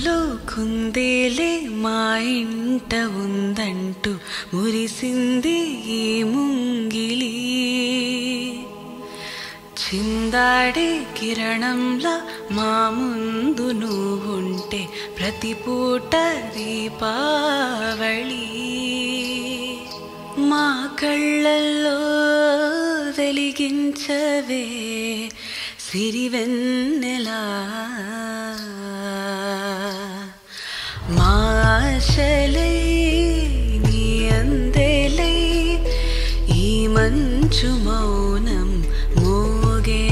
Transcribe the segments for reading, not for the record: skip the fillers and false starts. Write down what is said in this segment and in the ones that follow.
మనసులో కుందేలే మా ఇంట ఉందంటూ మురిసింది ఈ ముంగిలి. చిందాడే కిరణంలా మా ముందు నువ్వుంటే ప్రతి పూట దీపావళి. మా కళ్ళల్లో వెలిగించవే సిరివెన్నెలా. మా ఆశలై నీ అందెలై ఈ మంచు మౌనం మోగే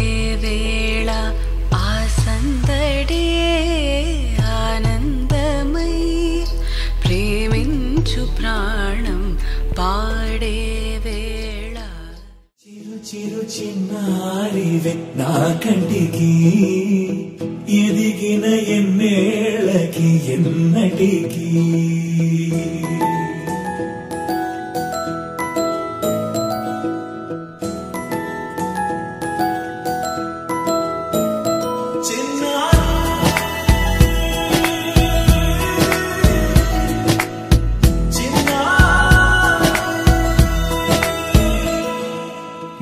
వేళ ఆ సందడే ఆనందమై ప్రేమించు ప్రాణం పాడే వేళ. చిరు చిరు చిన్నారివే నా కంటికి ఎదిగిన ఎన్నేళ్ళకి ఎన్నటికి.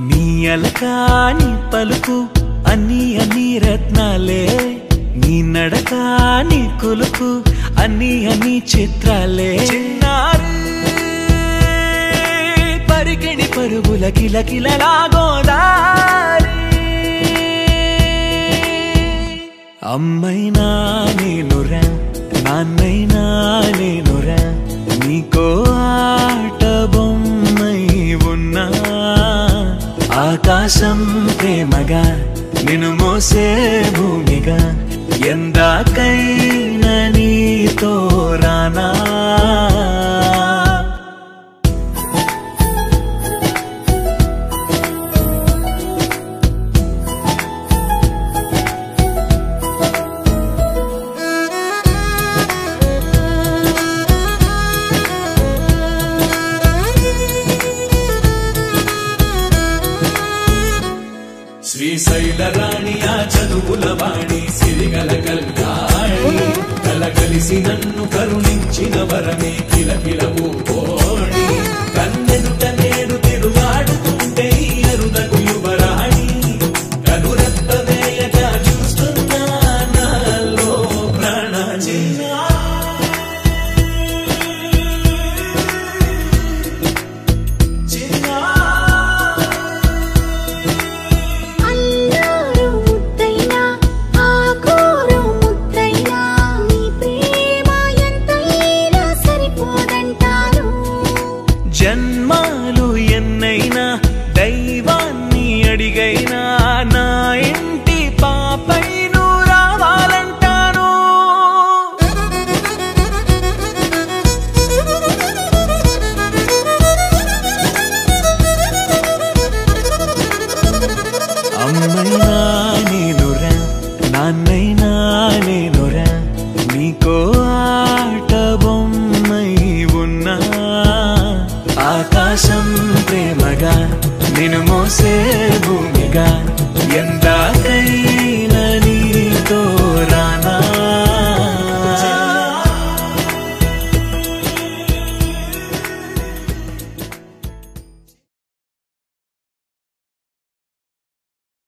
నీ అలకాని పలుకు అన్ని అన్ని రత్నాలే, నీ నడకాని కులుకు అన్ని అన్ని చిత్రాలే. చిన్నారు పరికిణి పరుగుల కిలకిలలా గోదారి. అమ్మైనా నేనురా నాన్నైనా నేనురా, నీకో ఆట బొమ్మై ఉన్నా. ఆకాశం ప్రేమగా నిన్ను మోసే భూమిగా ఎందాకైనా నీతో రానా. శ్రీశైల రాణి ఆ చదువుల వాణి సిరిగల కళ్యాణి, కలగలిసి నన్ను కరుణించిన వరమే కిలకిలవు.